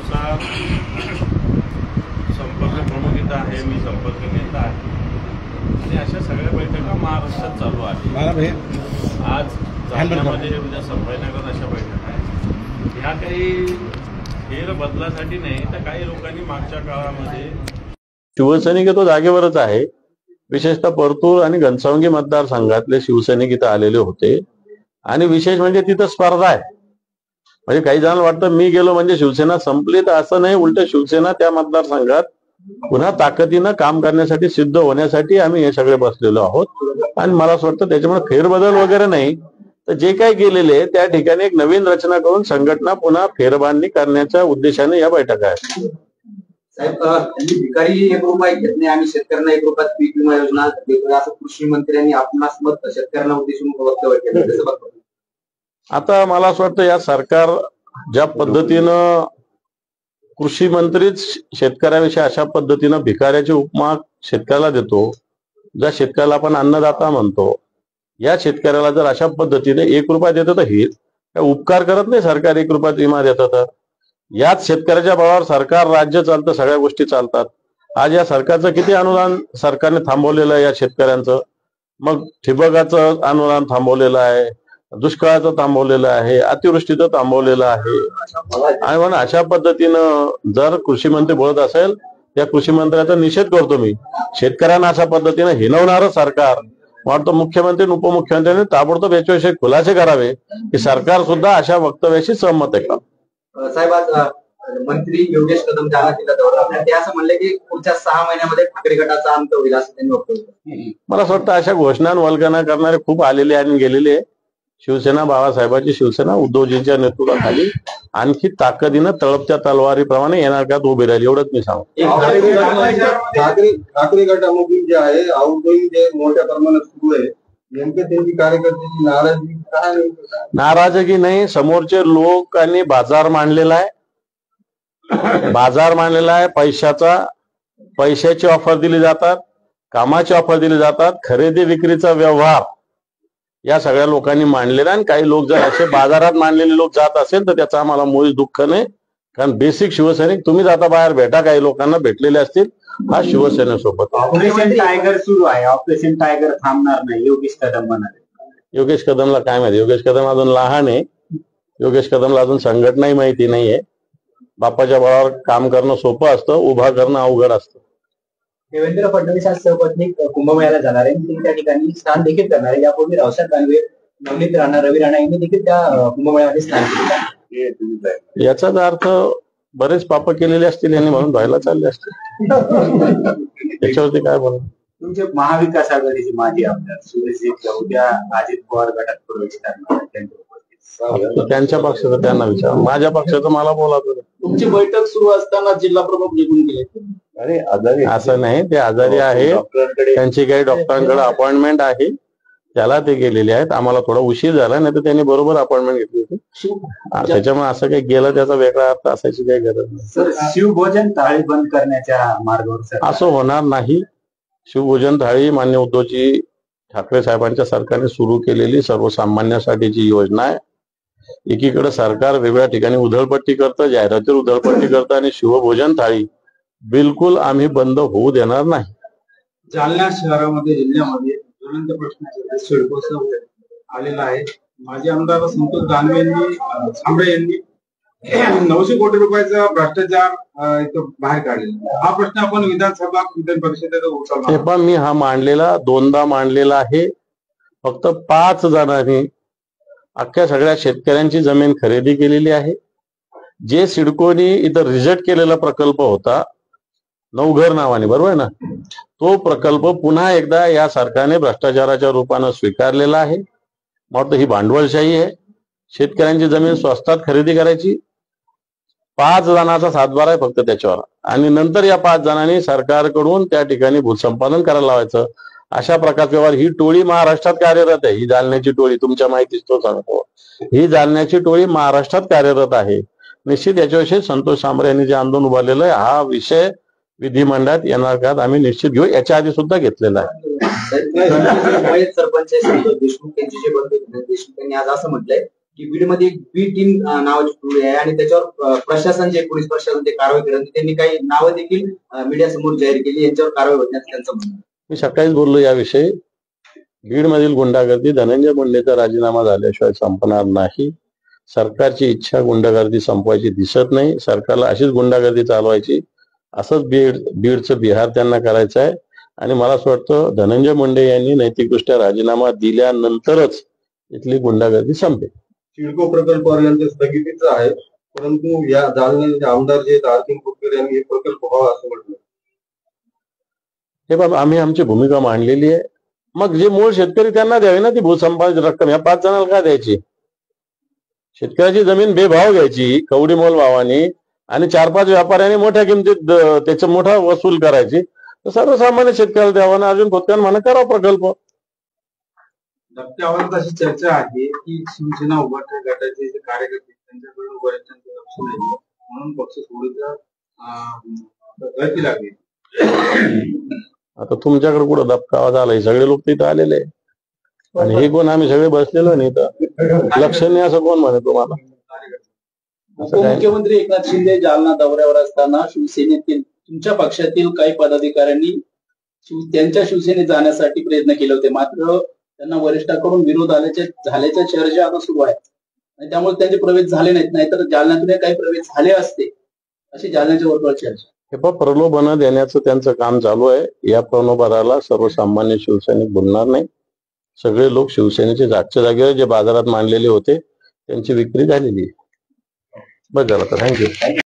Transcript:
आमचा संपर्क प्रमुख इथं आहे, मी संपर्क नेता आहे आणि अशा सगळ्या बैठका महाराष्ट्रात चालू आहे। आज जालन्यामध्ये, उद्या संभाजीनगरात अशा बैठका आहेत। ह्या काही फेर बदलासाठी नाही, तर काही लोकांनी मागच्या काळामध्ये शिवसैनिक तो जागेवरच आहे। विशेषतः परतूर आणि घनसावंगी मतदारसंघातले शिवसैनिक इथं आलेले होते आणि विशेष म्हणजे तिथं स्पर्धा आहे। म्हणजे काही जणांना वाटतं मी गेलो म्हणजे शिवसेना संपली, तर असं नाही, उलट शिवसेना त्या मतदारसंघात पुन्हा ताकदीनं काम करण्यासाठी, सिद्ध होण्यासाठी आम्ही हे सगळे बसलेलो आहोत। आणि मला असं वाटतं त्याच्यामुळे फेरबदल वगैरे नाही, तर जे काही केलेले त्या ठिकाणी एक नवीन रचना करून संघटना पुन्हा फेरबांधणी करण्याच्या उद्देशाने या बैठका आहेत। साहेब, भिकारी एक रुपया घेत नाही आणि शेतकऱ्यांना 1 रुपयात पीक विमा योजना देतोय असं कृषी मंत्र्यांनी आपणास मत शेतकऱ्यांना उद्देशून वक्तव्य केलं, कसं बघतो? आता मला असं वाटतं या सरकार ज्या पद्धतीनं कृषी मंत्रीच शेतकऱ्याविषयी अशा पद्धतीनं भिकाऱ्याची उपमा शेतकऱ्याला देतो, ज्या शेतकऱ्याला आपण अन्नदाता म्हणतो, या शेतकऱ्याला जर अशा पद्धतीने 1 रुपया देतं तर हे उपकार करत नाही सरकार 1 रुपयात विमा देतं। तर याच शेतकऱ्याच्या बळावर सरकार, राज्य चालतं, सगळ्या गोष्टी चालतात। आज या सरकारचं किती अनुदान सरकारने थांबवलेलं आहे या शेतकऱ्यांचं, मग ठिबकाचं अनुदान थांबवलेलं आहे, दुष्काळाचं थांबवलेलं आहे, अतिवृष्टीचं थांबवलेलं आहे। आणि म्हणून अशा पद्धतीनं जर कृषी मंत्री बोलत असेल, त्या कृषी मंत्र्याचा निषेध करतो मी। शेतकऱ्यांना अशा पद्धतीनं हिणवणारं सरकार, वाटतं मुख्यमंत्री आणि उपमुख्यमंत्र्यांनी ताबडतोब याच्याविषयी खुलासे करावे की सरकार सुद्धा अशा वक्तव्याशी सहमत आहे का। साहेब, आज मंत्री योगेश कदम जालना जिल्हा दौरा, ते असं म्हणले की पुढच्या 6 महिन्यामध्ये ठाकरे गटाचा अंत होईल असं त्यांनी वक्तव्य. मला असं वाटतं अशा घोषणा वल्गना करणारे खूप आलेले आणि गेलेले। शिवसेना, बाळासाहेबांची शिवसेना उद्धवजींच्या नेतृत्वाखाली आणखी ताकदीनं तळपत्या तलवारीप्रमाणे येणार का उभी राहील, एवढंच मी सांगतो। ठाकरे गटामधून जे आहे आउटगोईंग जे मोठ्या प्रमाणात सुरू आहे, नेमकं त्यांची कार्यकर्त्यांची नाराजगी काय? नाराजगी नाही, समोरचे लोकांनी बाजार मांडलेला आहे, बाजार मांडलेला आहे पैशाचा। पैशाची ऑफर दिली जातात, कामाची ऑफर दिली जातात, खरेदी विक्रीचा व्यवहार या सगळ्या लोकांनी मांडलेला। आणि काही लोक जर असे बाजारात मांडलेले लोक जात असेल तर त्याचा आम्हाला मुळीच दुःख नाही, कारण बेसिक शिवसैनिक तुम्ही जाता बाहेर भेटा, काही लोकांना भेटलेले असतील, हा शिवसेनेसोबत। ऑपरेशन टायगर सुरू आहे, ऑपरेशन टायगर थांबणार नाही, योगेश कदम म्हणाले। योगेश कदमला काय माहिती, योगेश कदम अजून लहान आहे, योगेश कदमला अजून संघटनाही माहिती नाहीये। बापाच्या बळावर काम करणं सोपं असतं, उभा करणं अवघड असतं। देवेंद्र फडणवीस आज सपत्नीक कुंभमेळ्याला जाणार आहे, ते त्या ठिकाणी स्नान देखील करणार आहे। यापूर्वी रावसाहेब दानवे, नवनीत राणा, रवी राणा यांनी देखील त्या कुंभमेळ्यामध्ये स्नान केले। याचाच अर्थ बरेच पाप केलेले असतील यांनी, म्हणून व्हायला चालले असतील। त्याच्यावरती काय बोला। तुमचे महाविकास आघाडीचे माजी आमदार सुरेशजी उद्या अजित पवार गटात प्रवेश करणार, त्यांच्या पक्षाचं त्यांना विचार, माझ्या पक्षाचं मला बोला। तुमची बैठक सुरू असताना जिल्हा प्रमुख निघून गेले। अरे आजारी असं नाही, ते आजारी आहे, त्यांची काही डॉक्टरांकडे अपॉइंटमेंट आहे, त्याला ते गेलेले आहेत। आम्हाला थोडा उशीर झाला, नाही तर त्यांनी बरोबर अपॉइंटमेंट घेतली होती। त्याच्यामुळे असं काही गेलं त्याचा वेगळा अर्थ असायची काही गरज नाही। सर, शिवभोजन थाळी बंद करण्याच्या मार्गावर असं होणार नाही। शिवभोजन थाळी मान्य उद्धवजी ठाकरे साहेबांच्या सरकारने सुरू केलेली सर्वसामान्यांसाठीची योजना आहे। एकीकडे सरकार वेगवेगळ्या ठिकाणी उधळपट्टी करतं, जाहिरातीवर उधळपट्टी करतं, आणि शिवभोजन थाळी बिलकुल आम्ही बंद होऊ देणार नाही। जालना शहरामध्ये, जिल्ह्यामध्ये ज्वलंत प्रश्न सिडकोचा आलेला आहे। माजी आमदार संतोष दानवे यांनी, झांबरे यांनी 900 कोटी रुपयाचा भ्रष्टाचार इथं बाहेर काढलेला। हा प्रश्न आपण विधानसभा, विधान परिषदेत उचलला, ते पण मी हा मांडलेला, 2दा मांडलेला आहे। फक्त 5 जणांनी अख्ख्या सगळ्या शेतकऱ्यांची जमीन खरेदी केलेली आहे। जे सिडकोनी इथं रिजेक्ट केलेला प्रकल्प होता नवघर नावाने, बरोबर ना, तो प्रकल्प पुन्हा एकदा या सरकारने भ्रष्टाचाराच्या रूपानं स्वीकारलेला आहे। मला ही भांडवलशाही आहे, शेतकऱ्यांची जमीन स्वस्तात खरेदी करायची। 5 जणांचा सातबारा आहे फक्त त्याच्यावर, आणि नंतर या 5 जणांनी सरकारकडून त्या ठिकाणी भूसंपादन करायला लावायचं। अशा प्रकारचा व्यवहार, ही टोळी महाराष्ट्रात कार्यरत आहे। ही जालन्याची टोळी, तुमच्या माहितीच तो सांगतो, ही जालन्याची टोळी महाराष्ट्रात कार्यरत आहे। निश्चित याच्याविषयी संतोष झांबरे यांनी जे आंदोलन उभारलेलं आहे, हा विषय विधिमंडळात येणार काळात आम्ही निश्चित घेऊ, याच्या आधी सुद्धा घेतलेला आहे। सरपंच संतोष देशमुख यांचे जे बंधू देशमुख यांनी आज असं म्हटलंय की बीडमध्ये एक बी टीम नावाची टोळी आहे आणि त्याच्यावर प्रशासन जे पोलीस प्रशासन ते कारवाई करत त्यांनी काही नावं देखील मीडिया समोर जाहीर केली, यांच्यावर कारवाई होण्याचं त्यांचं म्हणणं. मी सकाळीच बोललो याविषयी. बीडमधील गुंडागर्दी धनंजय मुंडेचा राजीनामा झाल्याशिवाय संपणार नाही. सरकारची इच्छा गुंडागर्दी संपवायची दिसत नाही. सरकारला अशीच गुंडागर्दी चालवायची, असंच बीडचं बिहार त्यांना करायचं आहे. आणि मला असं वाटतं धनंजय मुंडे यांनी नैतिकदृष्ट्या राजीनामा दिल्यानंतरच इथली गुंडागर्दी संपेल. सिडको प्रकल्प यांच्या स्थगितीचं आहे, परंतु या जालन्याचे आमदार जे आर्थिक खोतकर यांनी हे प्रकल्प व्हावा असं म्हटलं. हे बाबा, आम्ही आमची भूमिका मांडलेली आहे. मग जे मूळ शेतकरी त्यांना द्यावी ना ती भूसंपादित रक्कम. या 5 जणांना का द्यायची? शेतकऱ्याची जमीन बेभाव घ्यायची कवडी मोल भावाने आणि 4-5 व्यापाऱ्यांनी मोठ्या किमतीत त्याचा मोठा वसूल करायची. तर सर्वसामान्य शेतकऱ्याला द्यावा ना. अर्जुन खोतकर म्हणा करा प्रकल्प. धक्क्यावर अशी चर्चा आहे की शिवसेना उभारण्या गटाचे जे कार्यकर्ते त्यांच्याकडून वरिष्ठांचं लक्ष नाही म्हणून पक्ष सोडीचा गळती लागली. आता तुमच्याकडे कुठं दबकावा झाला? हे सगळे लोक तिथं आलेले आहे आणि हे कोण आम्ही सगळे बसलेलो नाही तर लक्ष नाही असं कोण म्हणे तुम्हाला? उपमुख्यमंत्री एकनाथ शिंदे जालना दौऱ्यावर असताना शिवसेनेतील तुमच्या पक्षातील काही पदाधिकाऱ्यांनी त्यांच्या शिवसेनेत जाण्यासाठी प्रयत्न केले होते, मात्र त्यांना वरिष्ठांकडून विरोध झाल्याच्या चर्चा आता सुरू आहेत आणि त्यामुळे त्यांचे प्रवेश झाले नाहीत. नाहीतर जालन्यातून काही प्रवेश झाले असते अशी जालन्याच्या वर्तुळात चर्चा. हे पण प्रलोभन देण्याचं त्यांचं काम चालू आहे. या प्रलोभनाला सर्वसामान्य शिवसैनिक बोलणार नाही. सगळे लोक शिवसेनेचे जागच्या जागेवर जे बाजारात मांडलेले होते त्यांची विक्री झालेली आहे. बस झालं तर थँक्यू.